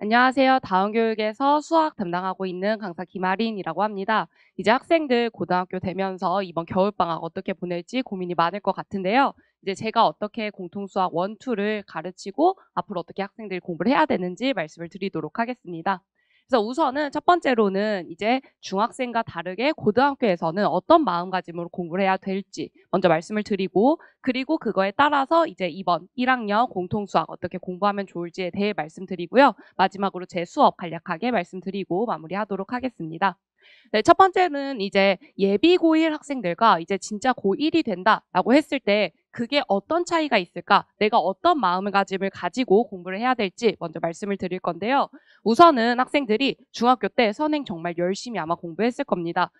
안녕하세요. 다원교육에서 수학 담당하고 있는 강사 김아린이라고 합니다. 이제 학생들 고등학교 되면서 이번 겨울방학 어떻게 보낼지 고민이 많을 것 같은데요. 이제 제가 어떻게 공통수학 1, 2를 가르치고 앞으로 어떻게 학생들이 공부를 해야 되는지 말씀을 드리도록 하겠습니다. 그래서 우선은 첫 번째로는 이제 중학생과 다르게 고등학교에서는 어떤 마음가짐으로 공부를 해야 될지 먼저 말씀을 드리고, 그리고 그거에 따라서 이제 이번 1학년 공통수학 어떻게 공부하면 좋을지에 대해 말씀드리고요. 마지막으로 제 수업 간략하게 말씀드리고 마무리하도록 하겠습니다. 네, 첫 번째는 이제 예비 고1 학생들과 이제 진짜 고1이 된다라고 했을 때 그게 어떤 차이가 있을까? 내가 어떤 마음가짐을 가지고 공부를 해야 될지 먼저 말씀을 드릴 건데요. 우선은 학생들이 중학교 때 선행 정말 열심히 아마 공부했을 겁니다.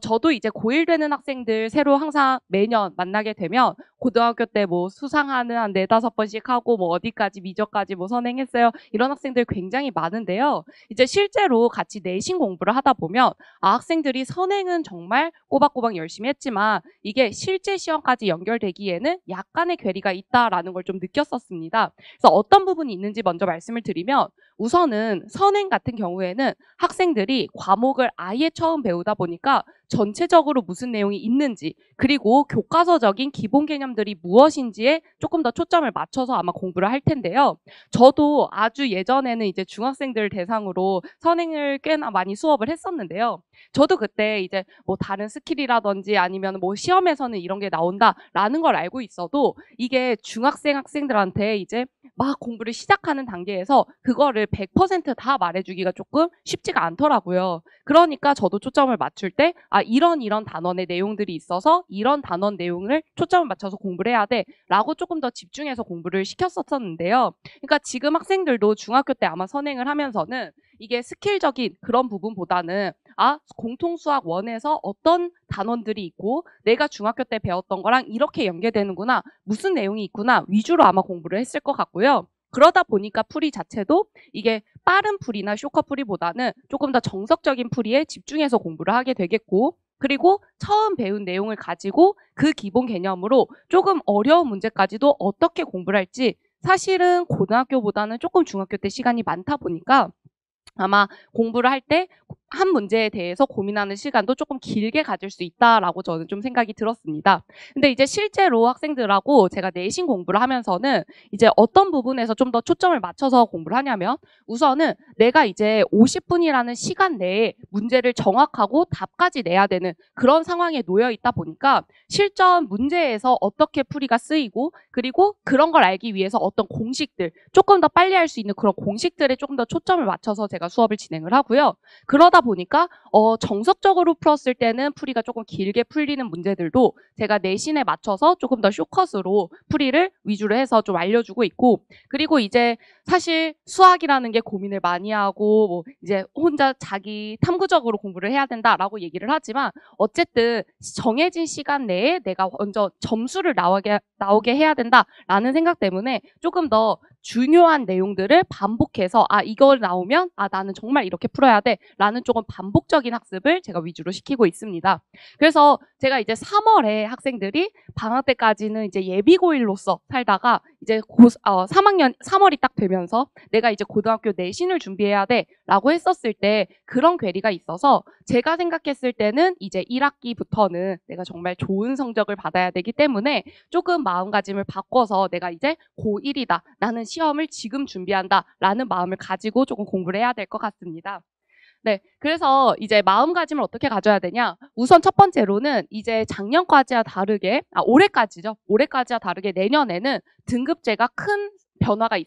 저도 이제 고1 되는 학생들 새로 항상 매년 만나게 되면 고등학교 때 뭐 수상하는 한 4-5번씩 하고 뭐 어디까지 미적까지 뭐 선행했어요. 이런 학생들 굉장히 많은데요. 이제 실제로 같이 내신 공부를 하다 보면 학생들이 선행은 정말 꼬박꼬박 열심히 했지만 이게 실제 시험까지 연결되기에는 약간의 괴리가 있다라는 걸 좀 느꼈었습니다. 그래서 어떤 부분이 있는지 먼저 말씀을 드리면, 우선은 선행 같은 경우에는 학생들이 과목을 아예 처음 배우다 보니까 전체적으로 무슨 내용이 있는지, 그리고 교과서적인 기본 개념들이 무엇인지에 조금 더 초점을 맞춰서 아마 공부를 할 텐데요. 저도 아주 예전에는 이제 중학생들 대상으로 선행을 꽤나 많이 수업을 했었는데요. 저도 그때 이제 뭐 다른 스킬이라든지 아니면 뭐 시험에서는 이런 게 나온다라는 걸 알고 있어도 이게 중학생 학생들한테 이제 막 공부를 시작하는 단계에서 그거를 100%다 말해주기가 조금 쉽지가 않더라고요. 그러니까 저도 초점을 맞출 때 이런 단원의 내용들이 있어서 이런 단원 내용을 초점을 맞춰서 공부를 해야 돼라고 조금 더 집중해서 공부를 시켰었는데요. 그러니까 지금 학생들도 중학교 때 아마 선행을 하면서는 이게 스킬적인 그런 부분보다는 공통수학 1에서 어떤 단원들이 있고 내가 중학교 때 배웠던 거랑 이렇게 연계되는구나, 무슨 내용이 있구나 위주로 아마 공부를 했을 것 같고요. 그러다 보니까 풀이 자체도 이게 빠른 풀이나 쇼커 풀이보다는 조금 더 정석적인 풀이에 집중해서 공부를 하게 되겠고, 그리고 처음 배운 내용을 가지고 그 기본 개념으로 조금 어려운 문제까지도 어떻게 공부를 할지, 사실은 고등학교보다는 조금 중학교 때 시간이 많다 보니까 아마 공부를 할 때 한 문제에 대해서 고민하는 시간도 조금 길게 가질 수 있다라고 저는 좀 생각이 들었습니다. 근데 이제 실제로 학생들하고 제가 내신 공부를 하면서는 이제 어떤 부분에서 좀 더 초점을 맞춰서 공부를 하냐면, 우선은 내가 이제 50분이라는 시간 내에 문제를 정확하고 답까지 내야 되는 그런 상황에 놓여 있다 보니까 실전 문제에서 어떻게 풀이가 쓰이고, 그리고 그런 걸 알기 위해서 어떤 공식들, 조금 더 빨리 할 수 있는 그런 공식들에 조금 더 초점을 맞춰서 제가 수업을 진행을 하고요. 그러다 보니까 정석적으로 풀었을 때는 풀이가 조금 길게 풀리는 문제들도 제가 내신에 맞춰서 조금 더 쇼컷으로 풀이를 위주로 해서 좀 알려주고 있고, 그리고 이제 사실 수학이라는 게 고민을 많이 하고 뭐 이제 혼자 자기 탐구적으로 공부를 해야 된다라고 얘기를 하지만, 어쨌든 정해진 시간 내에 내가 먼저 점수를 나오게 해야 된다라는 생각 때문에 조금 더 중요한 내용들을 반복해서 이걸 나오면 나는 정말 이렇게 풀어야 돼라는 조금 반복적인 학습을 제가 위주로 시키고 있습니다. 그래서 제가 이제 3월에 학생들이 방학 때까지는 이제 예비고일로서 살다가 이제 3학년 3월이 딱 되면서 내가 이제 고등학교 내신을 준비해야 돼라고 했었을 때 그런 괴리가 있어서, 제가 생각했을 때는 이제 1학기부터는 내가 정말 좋은 성적을 받아야 되기 때문에 조금 마음가짐을 바꿔서 내가 이제 고1이다, 나는 시험을 지금 준비한다 라는 마음을 가지고 조금 공부를 해야 될 것 같습니다. 네, 그래서 이제 마음가짐을 어떻게 가져야 되냐? 우선 첫 번째로는 이제 작년까지와 다르게, 올해까지와 다르게 내년에는 등급제가 큰 변화가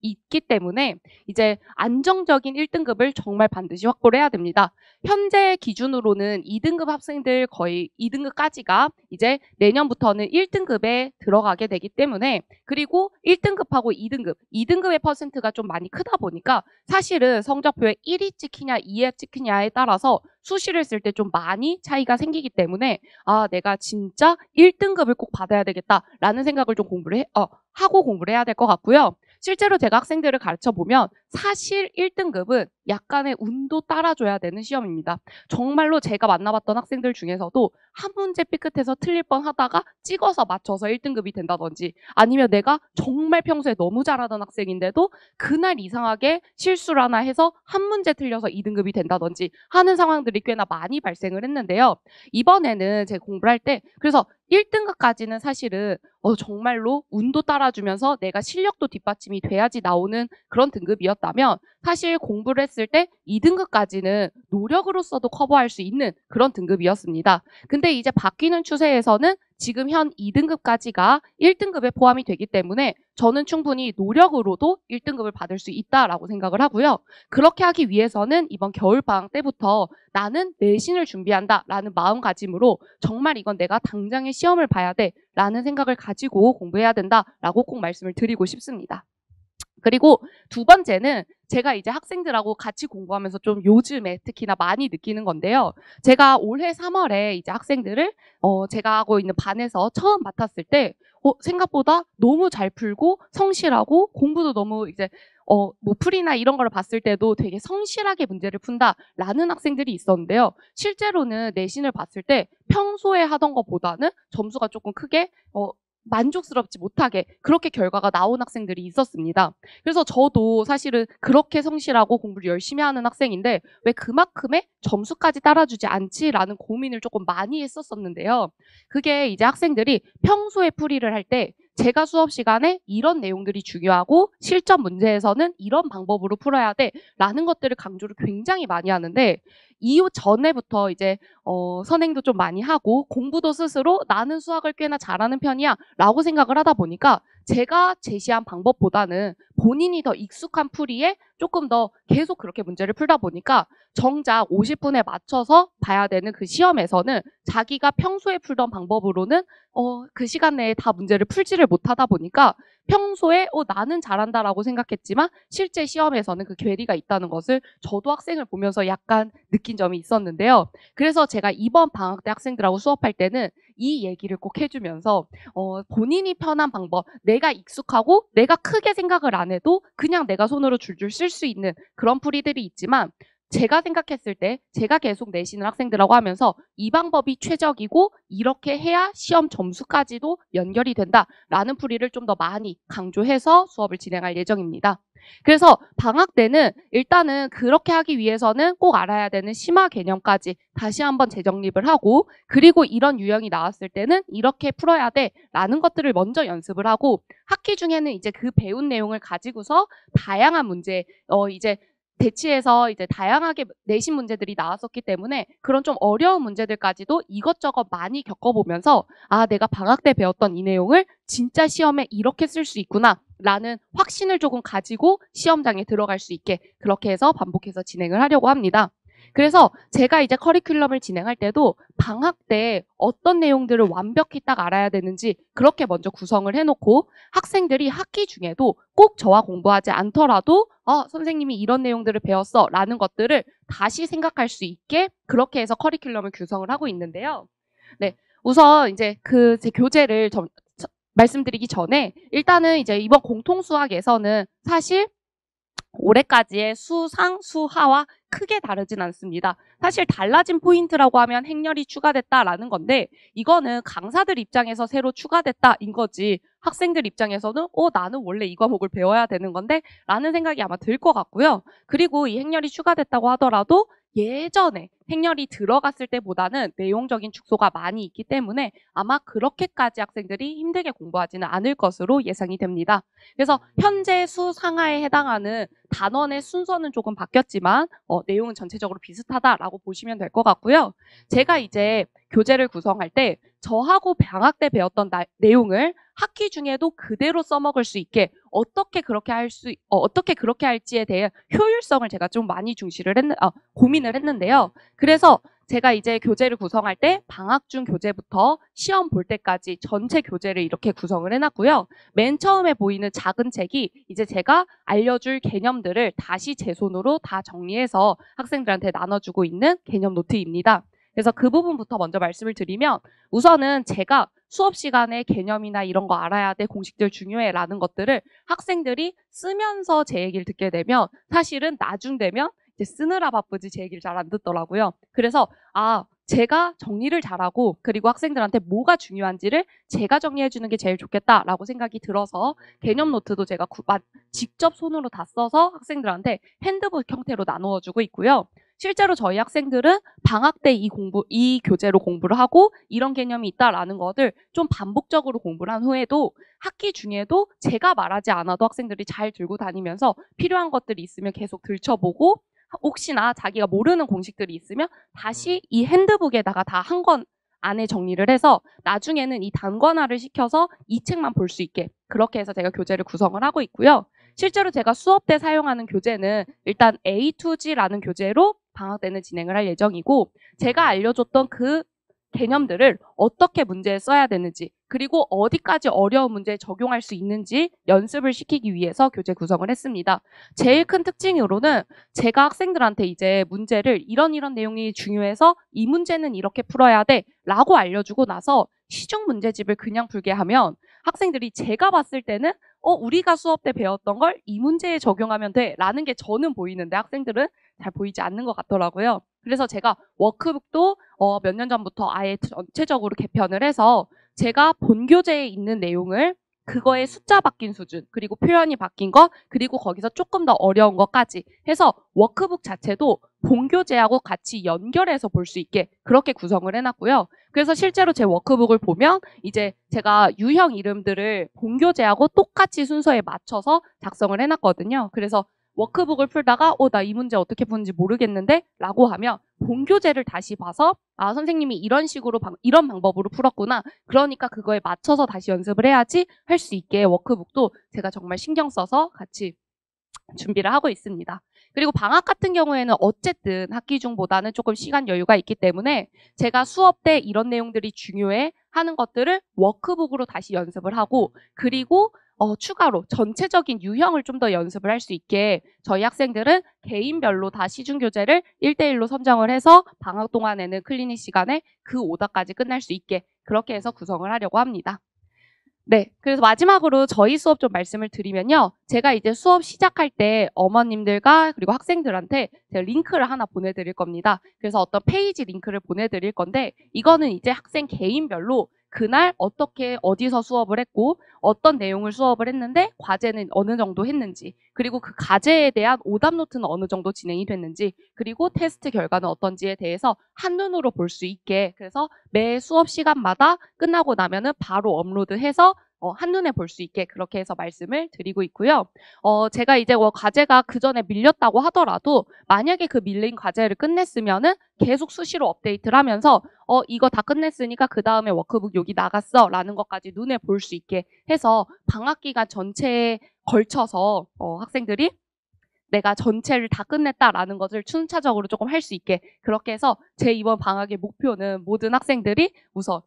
있기 때문에 이제 안정적인 1등급을 정말 반드시 확보를 해야 됩니다. 현재 기준으로는 2등급 학생들 거의 2등급까지가 이제 내년부터는 1등급에 들어가게 되기 때문에, 그리고 1등급하고 2등급의 퍼센트가 좀 많이 크다 보니까 사실은 성적표에 1이 찍히냐 2에 찍히냐에 따라서 수시를 쓸 때 좀 많이 차이가 생기기 때문에 내가 진짜 1등급을 꼭 받아야 되겠다라는 생각을 좀 하고 공부를 해야 될 것 같고요. 실제로 제가 학생들을 가르쳐 보면 사실 1등급은 약간의 운도 따라줘야 되는 시험입니다. 정말로 제가 만나봤던 학생들 중에서도 한 문제 삐끗해서 틀릴 뻔 하다가 찍어서 맞춰서 1등급이 된다든지, 아니면 내가 정말 평소에 너무 잘하던 학생인데도 그날 이상하게 실수를 하나 해서 한 문제 틀려서 2등급이 된다든지 하는 상황들이 꽤나 많이 발생을 했는데요. 이번에는 제가 공부를 할 때 그래서 1등급까지는 사실은 정말로 운도 따라주면서 내가 실력도 뒷받침이 돼야지 나오는 그런 등급이었다면, 사실 공부를 했을 때 2등급까지는 노력으로서도 커버할 수 있는 그런 등급이었습니다. 근데 이제 바뀌는 추세에서는 지금 현 2등급까지가 1등급에 포함이 되기 때문에 저는 충분히 노력으로도 1등급을 받을 수 있다라고 생각을 하고요. 그렇게 하기 위해서는 이번 겨울방학 때부터 나는 내신을 준비한다라는 마음가짐으로 정말 이건 내가 당장의 시험을 봐야 돼라는 생각을 가지고 공부해야 된다라고 꼭 말씀을 드리고 싶습니다. 그리고 두 번째는 제가 이제 학생들하고 같이 공부하면서 좀 요즘에 특히나 많이 느끼는 건데요. 제가 올해 3월에 이제 학생들을 제가 하고 있는 반에서 처음 맡았을 때 생각보다 너무 잘 풀고 성실하고 공부도 너무 이제 뭐 풀이나 이런 걸 봤을 때도 되게 성실하게 문제를 푼다라는 학생들이 있었는데요. 실제로는 내신을 봤을 때 평소에 하던 것보다는 점수가 조금 크게 만족스럽지 못하게 그렇게 결과가 나온 학생들이 있었습니다. 그래서 저도 사실은 그렇게 성실하고 공부를 열심히 하는 학생인데 왜 그만큼의 점수까지 따라주지 않지라는 고민을 조금 많이 했었었는데요. 그게 이제 학생들이 평소에 풀이를 할 때 제가 수업 시간에 이런 내용들이 중요하고 실전 문제에서는 이런 방법으로 풀어야 돼라는 것들을 강조를 굉장히 많이 하는데, 이후 전에부터 이제 선행도 좀 많이 하고 공부도 스스로 나는 수학을 꽤나 잘하는 편이야 라고 생각을 하다 보니까 제가 제시한 방법보다는 본인이 더 익숙한 풀이에 조금 더 계속 그렇게 문제를 풀다 보니까 정작 50분에 맞춰서 봐야 되는 그 시험에서는 자기가 평소에 풀던 방법으로는 그 시간 내에 다 문제를 풀지를 못하다 보니까 평소에 나는 잘한다라고 생각했지만 실제 시험에서는 그 괴리가 있다는 것을 저도 학생을 보면서 약간 느낀 점이 있었는데요. 그래서 제가 이번 방학 때 학생들하고 수업할 때는 이 얘기를 꼭 해주면서 본인이 편한 방법, 내가 익숙하고 내가 크게 생각을 안 해도 그냥 내가 손으로 줄줄 쓸 수 있는 그런 풀이들이 있지만, 제가 생각했을 때 제가 계속 내신을 학생들하고 하면서 이 방법이 최적이고 이렇게 해야 시험 점수까지도 연결이 된다라는 풀이를 좀 더 많이 강조해서 수업을 진행할 예정입니다. 그래서 방학 때는 일단은 그렇게 하기 위해서는 꼭 알아야 되는 심화 개념까지 다시 한번 재정립을 하고, 그리고 이런 유형이 나왔을 때는 이렇게 풀어야 돼라는 것들을 먼저 연습을 하고, 학기 중에는 이제 그 배운 내용을 가지고서 다양한 문제 이제 대치해서 이제 다양하게 내신 문제들이 나왔었기 때문에 그런 좀 어려운 문제들까지도 이것저것 많이 겪어보면서 내가 방학 때 배웠던 이 내용을 진짜 시험에 이렇게 쓸 수 있구나 라는 확신을 조금 가지고 시험장에 들어갈 수 있게 그렇게 해서 반복해서 진행을 하려고 합니다. 그래서 제가 이제 커리큘럼을 진행할 때도 방학 때 어떤 내용들을 완벽히 딱 알아야 되는지 그렇게 먼저 구성을 해놓고, 학생들이 학기 중에도 꼭 저와 공부하지 않더라도 선생님이 이런 내용들을 배웠어 라는 것들을 다시 생각할 수 있게 그렇게 해서 커리큘럼을 구성을 하고 있는데요. 네, 우선 이제 제 교재를 말씀드리기 전에 일단은 이제 이번 공통수학에서는 사실 올해까지의 수상, 수하와 크게 다르진 않습니다. 사실 달라진 포인트라고 하면 행렬이 추가됐다라는 건데, 이거는 강사들 입장에서 새로 추가됐다인 거지 학생들 입장에서는 나는 원래 이 과목을 배워야 되는 건데 라는 생각이 아마 들 것 같고요. 그리고 이 행렬이 추가됐다고 하더라도 예전에 행렬이 들어갔을 때보다는 내용적인 축소가 많이 있기 때문에 아마 그렇게까지 학생들이 힘들게 공부하지는 않을 것으로 예상이 됩니다. 그래서 현재 수상하에 해당하는 단원의 순서는 조금 바뀌었지만 내용은 전체적으로 비슷하다라고 보시면 될 것 같고요. 제가 이제 교재를 구성할 때 저하고 방학 때 배웠던 내용을 학기 중에도 그대로 써먹을 수 있게 어떻게 그렇게 할지에 대한 효율성을 제가 좀 많이 고민을 했는데요. 그래서 제가 이제 교재를 구성할 때 방학 중 교재부터 시험 볼 때까지 전체 교재를 이렇게 구성을 해놨고요. 맨 처음에 보이는 작은 책이 이제 제가 알려줄 개념들을 다시 제 손으로 다 정리해서 학생들한테 나눠주고 있는 개념 노트입니다. 그래서 그 부분부터 먼저 말씀을 드리면 우선은 제가 수업 시간에 개념이나 이런 거 알아야 돼, 공식들 중요해라는 것들을 학생들이 쓰면서 제 얘기를 듣게 되면 사실은 나중 되면 이제 쓰느라 바쁘지 제 얘기를 잘 안 듣더라고요. 그래서 제가 정리를 잘하고 그리고 학생들한테 뭐가 중요한지를 제가 정리해 주는 게 제일 좋겠다라고 생각이 들어서 개념 노트도 제가 직접 손으로 다 써서 학생들한테 핸드북 형태로 나누어 주고 있고요. 실제로 저희 학생들은 방학 때 이 교재로 공부를 하고 이런 개념이 있다라는 것을 좀 반복적으로 공부를 한 후에도 학기 중에도 제가 말하지 않아도 학생들이 잘 들고 다니면서 필요한 것들이 있으면 계속 들춰보고 혹시나 자기가 모르는 공식들이 있으면 다시 이 핸드북에다가 다 한 권 안에 정리를 해서 나중에는 이 단권화를 시켜서 이 책만 볼 수 있게 그렇게 해서 제가 교재를 구성을 하고 있고요. 실제로 제가 수업 때 사용하는 교재는 일단 A2G라는 교재로 방학 때는 진행을 할 예정이고 제가 알려줬던 그 개념들을 어떻게 문제에 써야 되는지 그리고 어디까지 어려운 문제에 적용할 수 있는지 연습을 시키기 위해서 교재 구성을 했습니다. 제일 큰 특징으로는 제가 학생들한테 이제 문제를 이런 내용이 중요해서 이 문제는 이렇게 풀어야 돼 라고 알려주고 나서 시중 문제집을 그냥 풀게 하면 학생들이 제가 봤을 때는 우리가 수업 때 배웠던 걸 이 문제에 적용하면 돼 라는 게 저는 보이는데 학생들은 잘 보이지 않는 것 같더라고요. 그래서 제가 워크북도 몇 년 전부터 아예 전체적으로 개편을 해서 제가 본 교재에 있는 내용을 그거의 숫자 바뀐 수준 그리고 표현이 바뀐 것 그리고 거기서 조금 더 어려운 것까지 해서 워크북 자체도 본 교재하고 같이 연결해서 볼 수 있게 그렇게 구성을 해놨고요. 그래서 실제로 제 워크북을 보면 이제 제가 유형 이름들을 본 교재하고 똑같이 순서에 맞춰서 작성을 해놨거든요. 그래서 워크북을 풀다가 나 이 문제 어떻게 푸는지 모르겠는데 라고 하면 본 교재를 다시 봐서 선생님이 이런 식으로 이런 방법으로 풀었구나. 그러니까 그거에 맞춰서 다시 연습을 해야지 할 수 있게 워크북도 제가 정말 신경 써서 같이 준비를 하고 있습니다. 그리고 방학 같은 경우에는 어쨌든 학기 중보다는 조금 시간 여유가 있기 때문에 제가 수업 때 이런 내용들이 중요해 하는 것들을 워크북으로 다시 연습을 하고 그리고 추가로 전체적인 유형을 좀 더 연습을 할 수 있게 저희 학생들은 개인별로 다 시중 교재를 1대1로 선정을 해서 방학 동안에는 클리닉 시간에 그 오답까지 끝날 수 있게 그렇게 해서 구성을 하려고 합니다. 네, 그래서 마지막으로 저희 수업 좀 말씀을 드리면요. 제가 이제 수업 시작할 때 어머님들과 그리고 학생들한테 제가 링크를 하나 보내드릴 겁니다. 그래서 어떤 페이지 링크를 보내드릴 건데 이거는 이제 학생 개인별로 그날 어떻게 어디서 수업을 했고 어떤 내용을 수업을 했는데 과제는 어느 정도 했는지 그리고 그 과제에 대한 오답 노트는 어느 정도 진행이 됐는지 그리고 테스트 결과는 어떤지에 대해서 한눈으로 볼 수 있게 그래서 매 수업 시간마다 끝나고 나면은 바로 업로드해서 한눈에 볼 수 있게 그렇게 해서 말씀을 드리고 있고요. 제가 이제 과제가 그 전에 밀렸다고 하더라도 만약에 그 밀린 과제를 끝냈으면은 계속 수시로 업데이트를 하면서 이거 다 끝냈으니까 그 다음에 워크북 여기 나갔어 라는 것까지 눈에 볼 수 있게 해서 방학 기간 전체에 걸쳐서 학생들이 내가 전체를 다 끝냈다라는 것을 순차적으로 조금 할 수 있게 그렇게 해서 제 이번 방학의 목표는 모든 학생들이 우선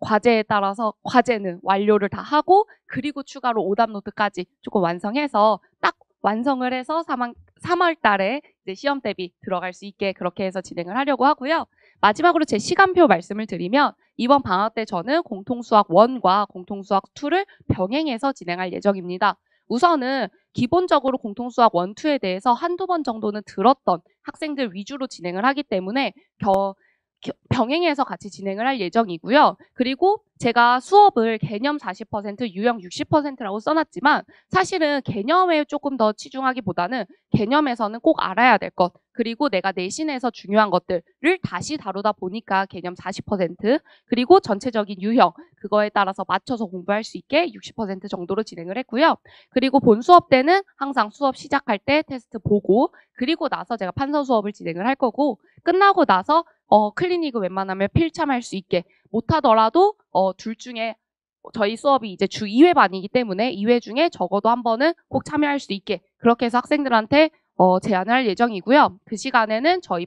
과제에 따라서 과제는 완료를 다 하고 그리고 추가로 오답 노트까지 조금 완성해서 딱 완성을 해서 3월 달에 이제 시험 대비 들어갈 수 있게 그렇게 해서 진행을 하려고 하고요. 마지막으로 제 시간표 말씀을 드리면 이번 방학 때 저는 공통수학 1과 공통수학 2를 병행해서 진행할 예정입니다. 우선은 기본적으로 공통수학 1, 2에 대해서 한두 번 정도는 들었던 학생들 위주로 진행을 하기 때문에 병행해서 같이 진행을 할 예정이고요. 그리고 제가 수업을 개념 40%, 유형 60%라고 써놨지만 사실은 개념에 조금 더 치중하기보다는 개념에서는 꼭 알아야 될 것, 그리고 내가 내신에서 중요한 것들을 다시 다루다 보니까 개념 40%, 그리고 전체적인 유형, 그거에 따라서 맞춰서 공부할 수 있게 60% 정도로 진행을 했고요. 그리고 본 수업 때는 항상 수업 시작할 때 테스트 보고, 그리고 나서 제가 판서 수업을 진행을 할 거고, 끝나고 나서 클리닉을 웬만하면 필참할 수 있게 못하더라도 둘 중에 저희 수업이 이제 주 2회반이기 때문에 2회 중에 적어도 한 번은 꼭 참여할 수 있게 그렇게 해서 학생들한테 제안을 할 예정이고요. 그 시간에는 저희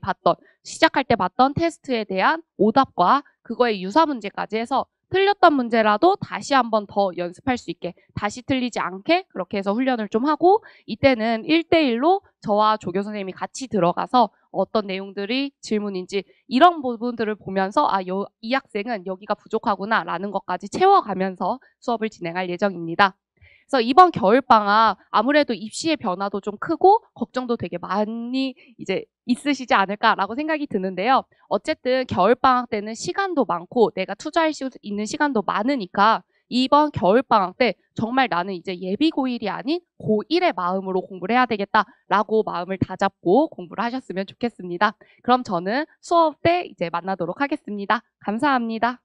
시작할 때 봤던 테스트에 대한 오답과 그거의 유사 문제까지 해서 틀렸던 문제라도 다시 한번 더 연습할 수 있게 다시 틀리지 않게 그렇게 해서 훈련을 좀 하고 이때는 1대1로 저와 조교 선생님이 같이 들어가서 어떤 내용들이 질문인지 이런 부분들을 보면서 이 학생은 여기가 부족하구나라는 것까지 채워가면서 수업을 진행할 예정입니다. 그래서 이번 겨울방학 아무래도 입시의 변화도 좀 크고 걱정도 되게 많이 이제 있으시지 않을까라고 생각이 드는데요. 어쨌든 겨울방학 때는 시간도 많고 내가 투자할 수 있는 시간도 많으니까 이번 겨울방학 때 정말 나는 이제 예비 고1이 아닌 고1의 마음으로 공부를 해야 되겠다라고 마음을 다잡고 공부를 하셨으면 좋겠습니다. 그럼 저는 수업 때 이제 만나도록 하겠습니다. 감사합니다.